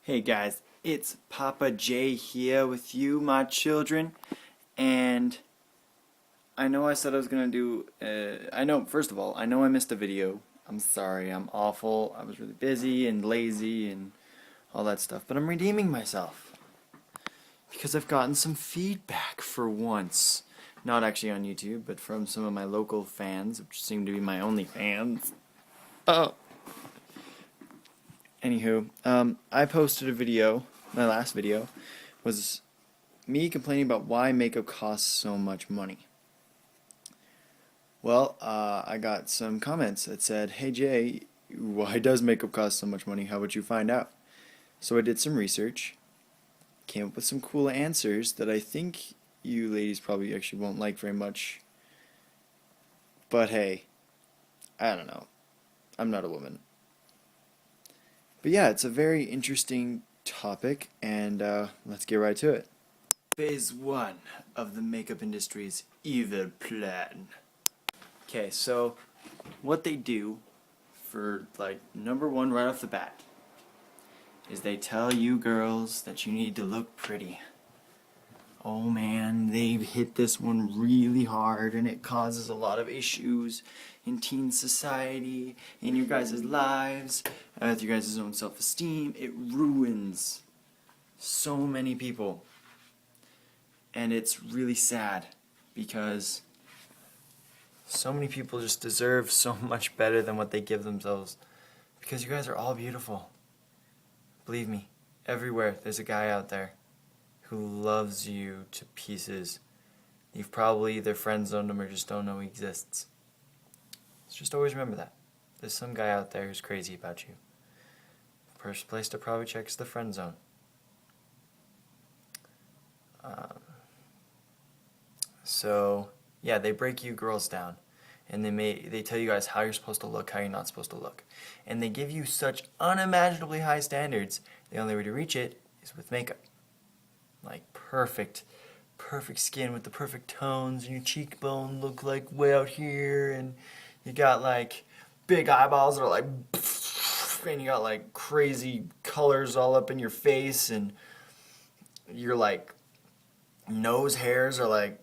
Hey guys, it's Pappajay here with you, my children, and I know I said I was gonna do, first of all, I know I missed a video. I'm sorry, I'm awful. I was really busy and lazy and all that stuff, but I'm redeeming myself because I've gotten some feedback for once. Not actually on YouTube, but from some of my local fans, which seem to be my only fans. Oh. Anywho, I posted a video. My last video was me complaining about why makeup costs so much money. Well, I got some comments that said, "Hey Jay, why does makeup cost so much money? How would you find out?" So I did some research, came up with some cool answers that I think you ladies probably actually won't like very much. But hey, I don't know. I'm not a woman. But yeah, it's a very interesting topic, and let's get right to it. Phase 1 of the makeup industry's evil plan. Okay, so what they do for, like, number one right off the bat is they tell you girls that you need to look pretty. Oh man, they've hit this one really hard, and it causes a lot of issues in teen society, in your guys' lives, with your guys' own self-esteem. It ruins so many people. And it's really sad because so many people just deserve so much better than what they give themselves. Because you guys are all beautiful. Believe me, everywhere there's a guy out there who loves you to pieces. You've probably either friend-zoned him or just don't know he exists. So just always remember that. There's some guy out there who's crazy about you. First place to probably check is the friend zone. So yeah, they break you girls down, and they tell you guys how you're supposed to look, how you're not supposed to look, and they give you such unimaginably high standards. The only way to reach it is with makeup. Like perfect skin with the perfect tones, and your cheekbone look like way out here, and you got like big eyeballs that are like, and you got like crazy colors all up in your face, and your like nose hairs are like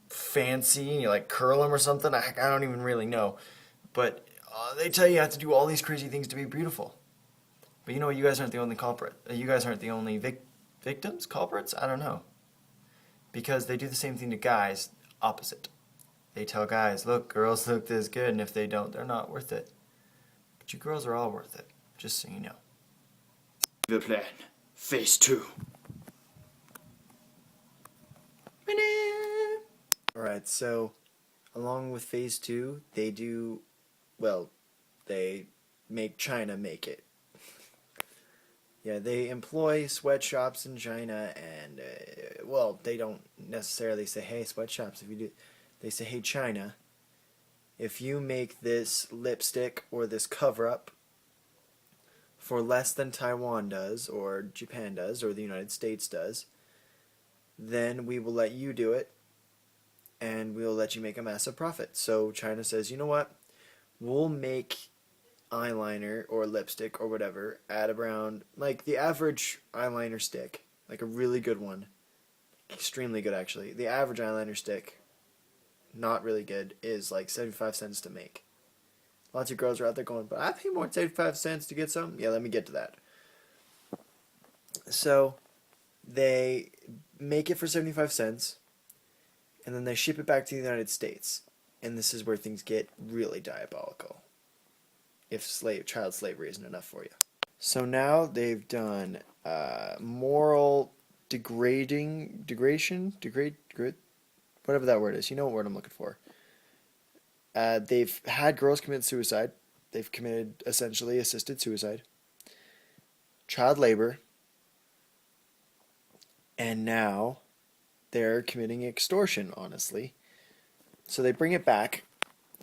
fancy, and you like curl them or something. I don't even really know, but they tell you have to do all these crazy things to be beautiful. But you know what? You guys aren't the only culprit. You guys aren't the only victims, culprits. I don't know, because they do the same thing to guys, opposite. They tell guys, look, girls look this good, and if they don't, they're not worth it. But you girls are all worth it, just so you know. The plan, phase 2. Alright, so along with phase 2, they make China make it. Yeah, they employ sweatshops in China, and, they don't necessarily say, hey, sweatshops, if you do, they say, hey, China, if you make this lipstick or this cover-up for less than Taiwan does, or Japan does, or the United States does, then we will let you do it, and we'll let you make a massive profit. So China says, you know what, we'll make eyeliner or lipstick or whatever at around, like, the average eyeliner stick, like a really good one, extremely good actually, the average eyeliner stick, not really good, is like 75 cents to make. Lots of girls are out there going, but I pay more than 75 cents to get something. Yeah, let me get to that. So they make it for 75 cents, and then they ship it back to the United States. And this is where things get really diabolical, if child slavery isn't enough for you. So now they've done moral degradation, whatever that word is. You know what word I'm looking for. They've had girls commit suicide. They've committed essentially assisted suicide, child labor, and now they're committing extortion, honestly. So they bring it back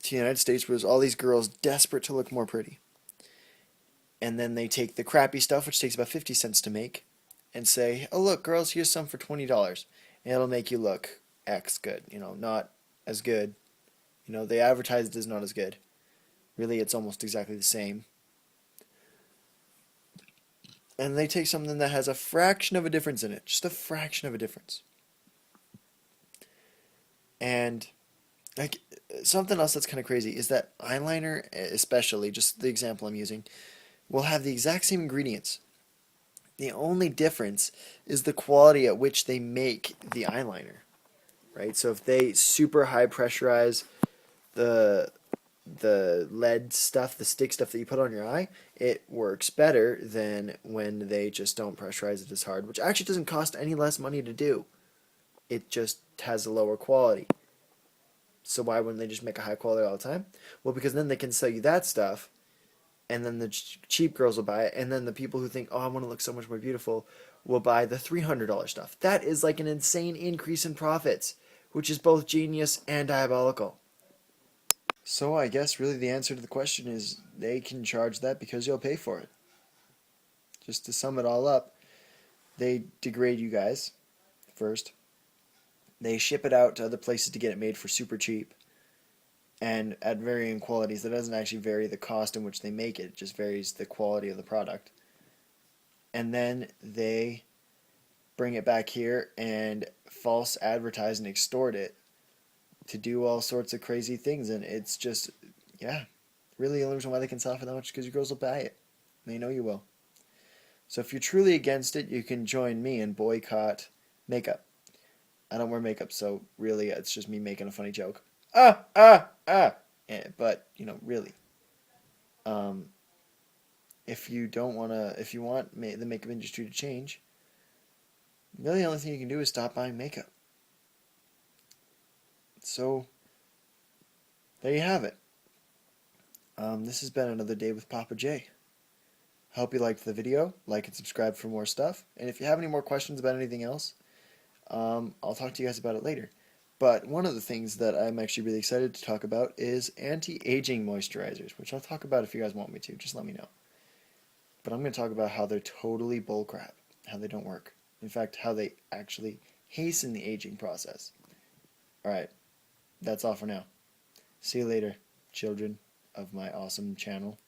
to the United States, where there's all these girls desperate to look more pretty. And then they take the crappy stuff, which takes about 50 cents to make, and say, oh look, girls, here's some for $20. And it'll make you look X good. Not as good. They advertise it as not as good. Really, it's almost exactly the same. and they take something that has a fraction of a difference in it, just a fraction of a difference. And like something else that's kind of crazy is that eyeliner, especially, just the example I'm using, will have the exact same ingredients. The only difference is the quality at which they make the eyeliner, right? So if they super high pressurize the lead stuff, the stick stuff that you put on your eye, it works better than when they just don't pressurize it as hard, which actually doesn't cost any less money to do. It just has a lower quality. So why wouldn't they just make a high quality all the time? Well, because then they can sell you that stuff, and then the cheap girls will buy it, and then the people who think, oh, I want to look so much more beautiful, will buy the $300 stuff. That is like an insane increase in profits, which is both genius and diabolical. So I guess really the answer to the question is they can charge that because you'll pay for it. Just to sum it all up, they degrade you guys first. They ship it out to other places to get it made for super cheap and at varying qualities. That doesn't actually vary the cost in which they make it, it just varies the quality of the product. And then they bring it back here and false advertise and extort it to do all sorts of crazy things. And it's just, yeah, really the only reason why they can sell it for that much is because you girls will buy it. They know you will. So if you're truly against it, you can join me and boycott makeup. I don't wear makeup, so really it's just me making a funny joke. But, really. Um, if you want the makeup industry to change, really the only thing you can do is stop buying makeup. So, there you have it. This has been another day with Pappajay. I hope you liked the video. Like and subscribe for more stuff. And if you have any more questions about anything else, I'll talk to you guys about it later. But one of the things that I'm actually really excited to talk about is anti-aging moisturizers, which I'll talk about if you guys want me to. Just let me know. But I'm going to talk about how they're totally bullcrap, how they don't work. In fact, how they actually hasten the aging process. Alright, that's all for now. See you later, children of my awesome channel.